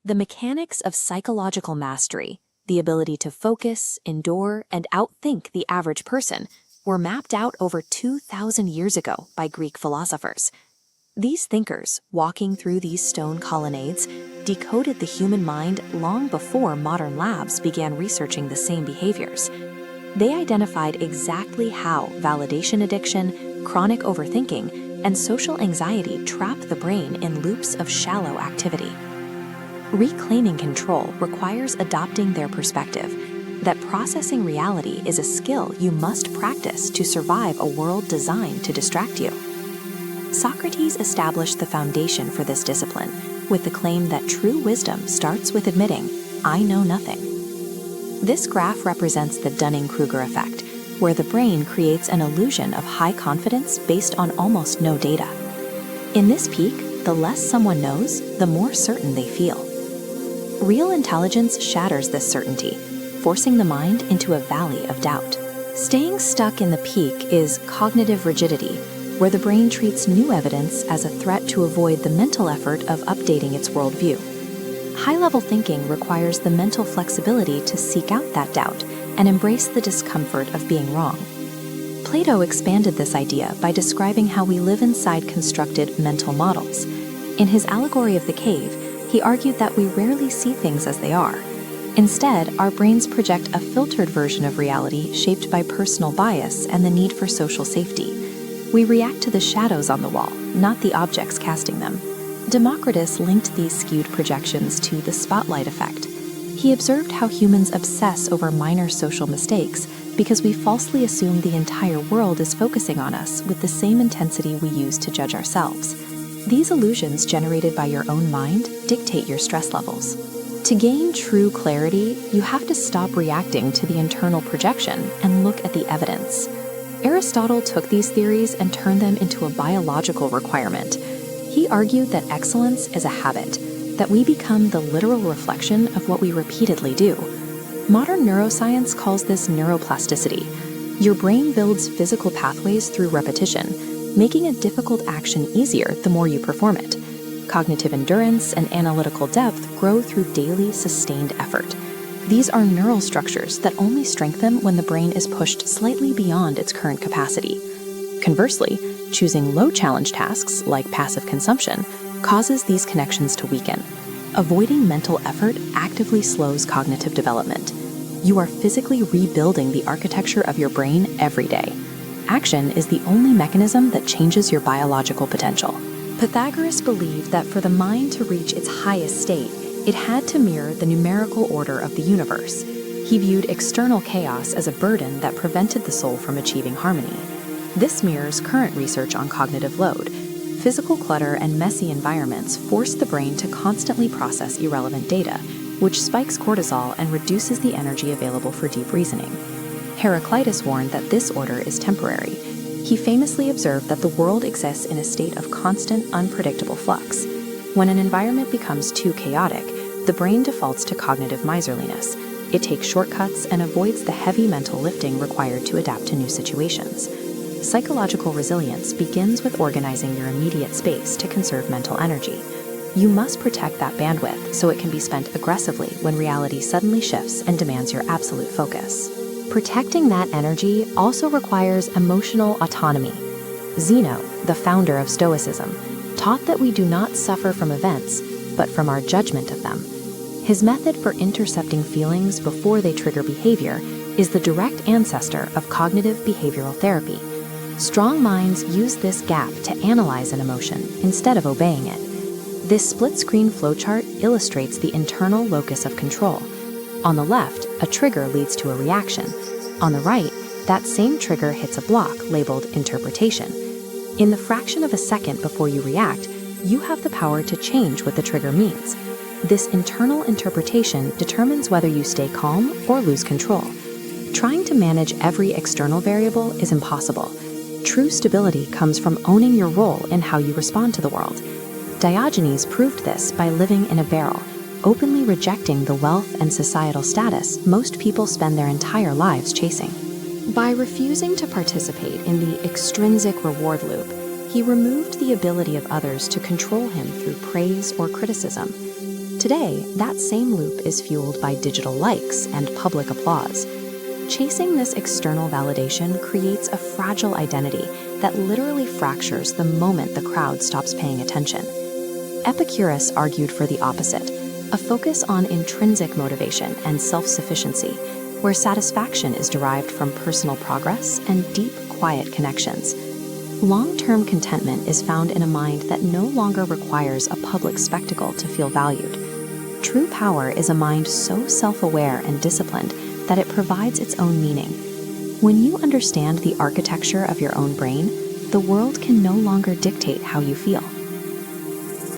The mechanics of psychological mastery, the ability to focus, endure, and outthink the average person, were mapped out over 2,000 years ago by Greek philosophers. These thinkers, walking through these stone colonnades, decoded the human mind long before modern labs began researching the same behaviors. They identified exactly how validation addiction, chronic overthinking, and social anxiety trap the brain in loops of shallow activity. Reclaiming control requires adopting their perspective that processing reality is a skill you must practice to survive a world designed to distract you. Socrates established the foundation for this discipline with the claim that true wisdom starts with admitting, "I know nothing." This graph represents the Dunning-Kruger effect, where the brain creates an illusion of high confidence based on almost no data. In this peak, the less someone knows, the more certain they feel. Real intelligence shatters this certainty, forcing the mind into a valley of doubt. Staying stuck in the peak is cognitive rigidity, where the brain treats new evidence as a threat to avoid the mental effort of updating its worldview. High-level thinking requires the mental flexibility to seek out that doubt and embrace the discomfort of being wrong. Plato expanded this idea by describing how we live inside constructed mental models. In his allegory of the cave, he argued that we rarely see things as they are. Instead, our brains project a filtered version of reality shaped by personal bias and the need for social safety. We react to the shadows on the wall, not the objects casting them. Democritus linked these skewed projections to the spotlight effect. He observed how humans obsess over minor social mistakes because we falsely assume the entire world is focusing on us with the same intensity we use to judge ourselves. These illusions generated by your own mind dictate your stress levels. To gain true clarity, you have to stop reacting to the internal projection and look at the evidence. Aristotle took these theories and turned them into a biological requirement. He argued that excellence is a habit, that we become the literal reflection of what we repeatedly do. Modern neuroscience calls this neuroplasticity. Your brain builds physical pathways through repetition, making a difficult action easier the more you perform it. Cognitive endurance and analytical depth grow through daily, sustained effort. These are neural structures that only strengthen when the brain is pushed slightly beyond its current capacity. Conversely, choosing low-challenge tasks, like passive consumption, causes these connections to weaken. Avoiding mental effort actively slows cognitive development. You are physically rebuilding the architecture of your brain every day. Action is the only mechanism that changes your biological potential. Pythagoras believed that for the mind to reach its highest state, it had to mirror the numerical order of the universe. He viewed external chaos as a burden that prevented the soul from achieving harmony. This mirrors current research on cognitive load. Physical clutter and messy environments force the brain to constantly process irrelevant data, which spikes cortisol and reduces the energy available for deep reasoning. Heraclitus warned that this order is temporary. He famously observed that the world exists in a state of constant, unpredictable flux. When an environment becomes too chaotic, the brain defaults to cognitive miserliness. It takes shortcuts and avoids the heavy mental lifting required to adapt to new situations. Psychological resilience begins with organizing your immediate space to conserve mental energy. You must protect that bandwidth so it can be spent aggressively when reality suddenly shifts and demands your absolute focus. Protecting that energy also requires emotional autonomy. Zeno, the founder of Stoicism, taught that we do not suffer from events, but from our judgment of them. His method for intercepting feelings before they trigger behavior is the direct ancestor of cognitive behavioral therapy. Strong minds use this gap to analyze an emotion instead of obeying it. This split-screen flowchart illustrates the internal locus of control. On the left, a trigger leads to a reaction. On the right, that same trigger hits a block labeled interpretation. In the fraction of a second before you react, you have the power to change what the trigger means. This internal interpretation determines whether you stay calm or lose control. Trying to manage every external variable is impossible. True stability comes from owning your role in how you respond to the world. Diogenes proved this by living in a barrel, openly rejecting the wealth and societal status most people spend their entire lives chasing. By refusing to participate in the extrinsic reward loop, he removed the ability of others to control him through praise or criticism. Today, that same loop is fueled by digital likes and public applause. Chasing this external validation creates a fragile identity that literally fractures the moment the crowd stops paying attention. Epicurus argued for the opposite, a focus on intrinsic motivation and self-sufficiency, where satisfaction is derived from personal progress and deep, quiet connections. Long-term contentment is found in a mind that no longer requires a public spectacle to feel valued. True power is a mind so self-aware and disciplined that it provides its own meaning. When you understand the architecture of your own brain, the world can no longer dictate how you feel.